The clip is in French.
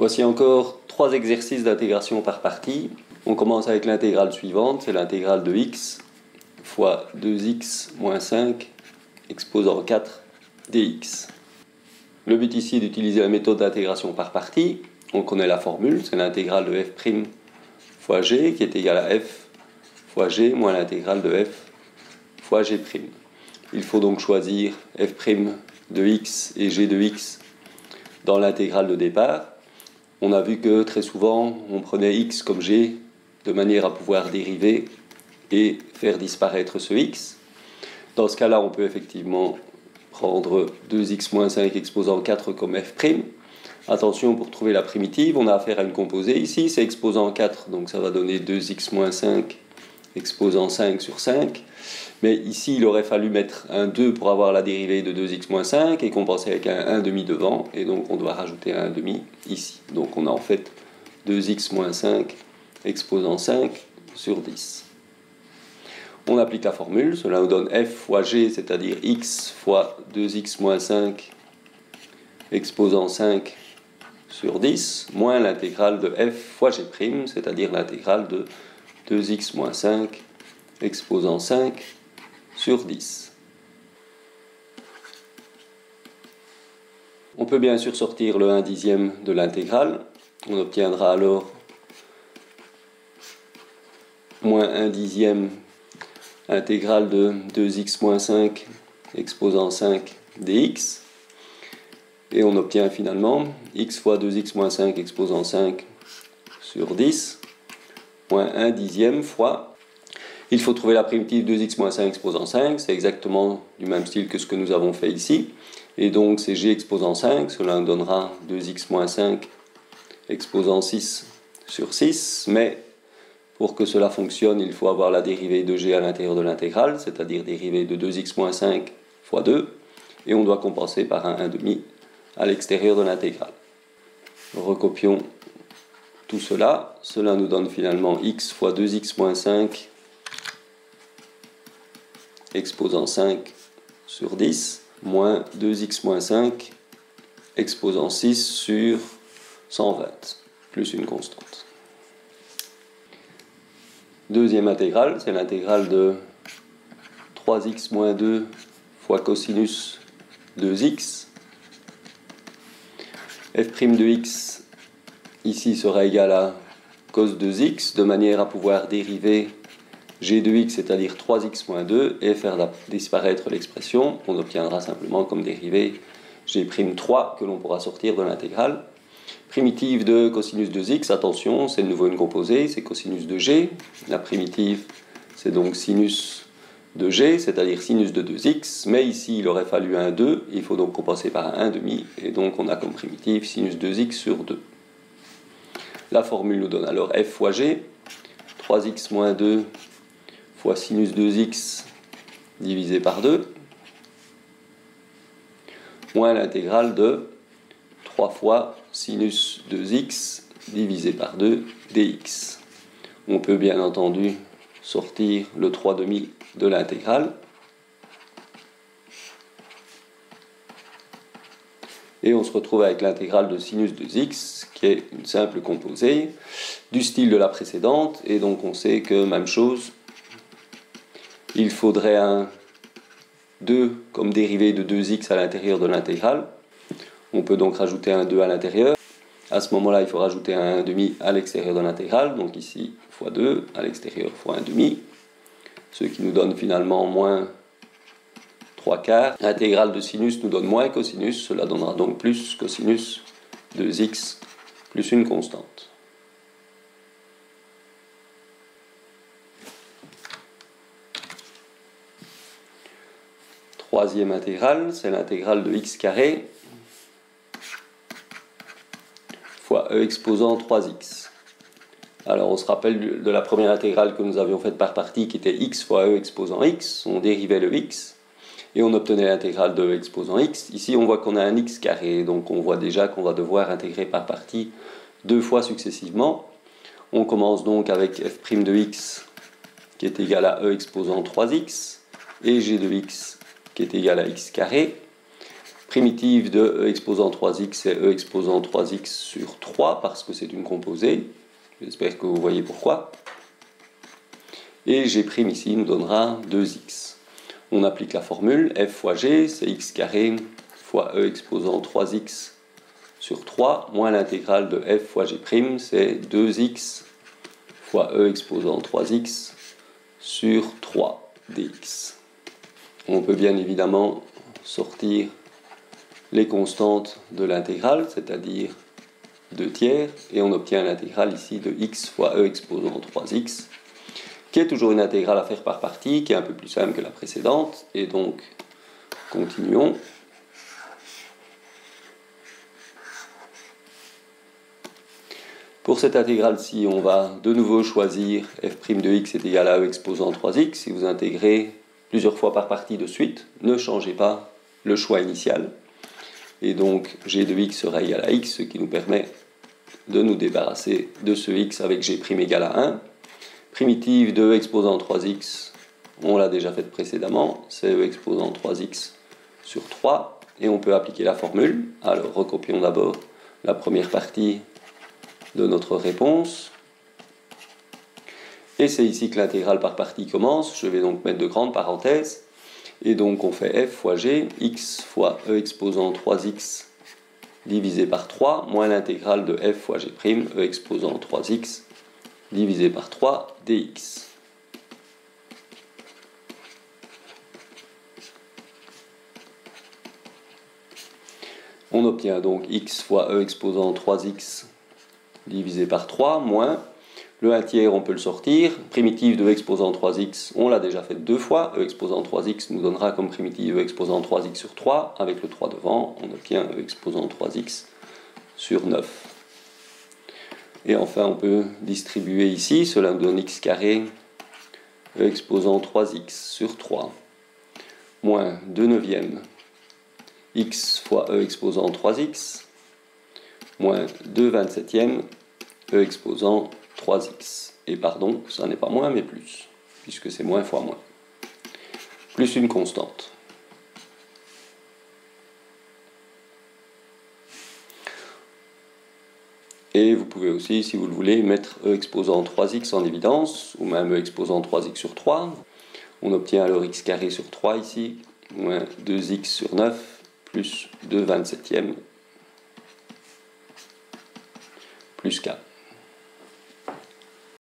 Voici encore 3 exercices d'intégration par partie. On commence avec l'intégrale suivante, c'est l'intégrale de x fois 2x moins 5 exposant 4 dx. Le but ici est d'utiliser la méthode d'intégration par partie. On connaît la formule, c'est l'intégrale de f' fois g qui est égale à f fois g moins l'intégrale de f fois g'. Il faut donc choisir f' de x et g de x dans l'intégrale de départ. On a vu que très souvent on prenait x comme g de manière à pouvoir dériver et faire disparaître ce x. Dans ce cas-là, on peut effectivement prendre 2x moins 5 exposant 4 comme f'. Attention, pour trouver la primitive, on a affaire à une composée ici, c'est exposant 4, donc ça va donner 2x moins 5 exposant 5 sur 5. Mais ici, il aurait fallu mettre un 2 pour avoir la dérivée de 2x moins 5 et compenser avec un 1,5 devant, et donc on doit rajouter un 1,5 ici. Donc on a en fait 2x moins 5 exposant 5 sur 10. On applique la formule, cela nous donne f fois g, c'est-à-dire x fois 2x moins 5 exposant 5 sur 10, moins l'intégrale de f fois g', c'est-à-dire l'intégrale de 2x moins 5 exposant 5 sur 10. On peut bien sûr sortir le 1/10 de l'intégrale. On obtiendra alors moins 1/10 intégrale de 2x moins 5 exposant 5 dx. Et on obtient finalement x fois 2x moins 5 exposant 5 sur 10 moins 1/10 fois. Il faut trouver la primitive 2x moins 5 exposant 5, c'est exactement du même style que ce que nous avons fait ici. Et donc c'est g exposant 5, cela nous donnera 2x moins 5 exposant 6 sur 6. Mais pour que cela fonctionne, il faut avoir la dérivée de g à l'intérieur de l'intégrale, c'est-à-dire dérivée de 2x moins 5 fois 2. Et on doit compenser par un 1,5 à l'extérieur de l'intégrale. Recopions tout cela. Cela nous donne finalement x fois 2x moins 5 exposant 5 sur 10, moins 2x moins 5 exposant 6 sur 120, plus une constante. Deuxième intégrale, c'est l'intégrale de 3x moins 2 fois cosinus 2x. f' de x ici sera égal à cos 2x, de manière à pouvoir dériver g de x, c'est-à-dire 3x moins 2, et faire disparaître l'expression. On obtiendra simplement comme dérivée g'3 que l'on pourra sortir de l'intégrale. Primitive de cosinus 2x, attention, c'est de nouveau une composée, c'est cosinus de g. La primitive, c'est donc sinus de g, c'est-à-dire sinus de 2x, mais ici il aurait fallu un 2, il faut donc compenser par un 1,5, et donc on a comme primitive sinus 2x sur 2. La formule nous donne alors f fois g, 3x moins 2 fois sinus 2x divisé par 2, moins l'intégrale de 3 fois sinus 2x divisé par 2 dx. On peut bien entendu sortir le 3,5 de l'intégrale. Et on se retrouve avec l'intégrale de sinus 2x, qui est une simple composée du style de la précédente. Et donc on sait que, même chose, il faudrait un 2 comme dérivée de 2x à l'intérieur de l'intégrale. On peut donc rajouter un 2 à l'intérieur. À ce moment-là, il faut rajouter un 1,5 à l'extérieur de l'intégrale. Donc ici, fois 2, à l'extérieur, fois 1,5. Ce qui nous donne finalement moins 3/4. L'intégrale de sinus nous donne moins cosinus. Cela donnera donc plus cosinus 2x plus une constante. Troisième intégrale, c'est l'intégrale de x carré fois e exposant 3x. Alors on se rappelle de la première intégrale que nous avions faite par partie qui était x fois e exposant x. On dérivait le x et on obtenait l'intégrale de e exposant x. Ici on voit qu'on a un x carré, donc on voit déjà qu'on va devoir intégrer par partie 2 fois successivement. On commence donc avec f' de x qui est égal à e exposant 3x et g de x qui est égal à x carré. Primitive de e exposant 3x, c'est e exposant 3x sur 3, parce que c'est une composée. J'espère que vous voyez pourquoi. Et g' ici nous donnera 2x. On applique la formule, f fois g, c'est x carré fois e exposant 3x sur 3, moins l'intégrale de f fois g', c'est 2x fois e exposant 3x sur 3 dx. On peut bien évidemment sortir les constantes de l'intégrale, c'est-à-dire 2 tiers, et on obtient l'intégrale ici de x fois e exposant 3x, qui est toujours une intégrale à faire par partie, qui est un peu plus simple que la précédente, et donc continuons. Pour cette intégrale-ci, on va de nouveau choisir f' de x est égal à e exposant 3x. Si vous intégrez plusieurs fois par partie de suite, ne changez pas le choix initial. Et donc g de x sera égal à x, ce qui nous permet de nous débarrasser de ce x avec g' égal à 1. Primitive de e exposant 3x, on l'a déjà faite précédemment, c'est e exposant 3x sur 3, et on peut appliquer la formule. Alors recopions d'abord la première partie de notre réponse. Et c'est ici que l'intégrale par partie commence. Je vais donc mettre de grandes parenthèses. Et donc on fait f fois g, x fois e exposant 3x divisé par 3, moins l'intégrale de f fois g', e exposant 3x divisé par 3 dx. On obtient donc x fois e exposant 3x divisé par 3, moins le 1 tiers, on peut le sortir. Primitive de e exposant 3x, on l'a déjà fait 2 fois. E exposant 3x nous donnera comme primitive e exposant 3x sur 3. Avec le 3 devant, on obtient e exposant 3x sur 9. Et enfin, on peut distribuer ici. Cela nous donne x carré e exposant 3x sur 3, moins 2 neuvièmes x fois e exposant 3x, moins 2 27e e exposant 3x. Et pardon, ça n'est pas moins mais plus, puisque c'est moins fois moins. Plus une constante. Et vous pouvez aussi, si vous le voulez, mettre e exposant 3x en évidence, ou même e exposant 3x sur 3. On obtient alors x carré sur 3 ici, moins 2x sur 9, plus 2 27e, plus k.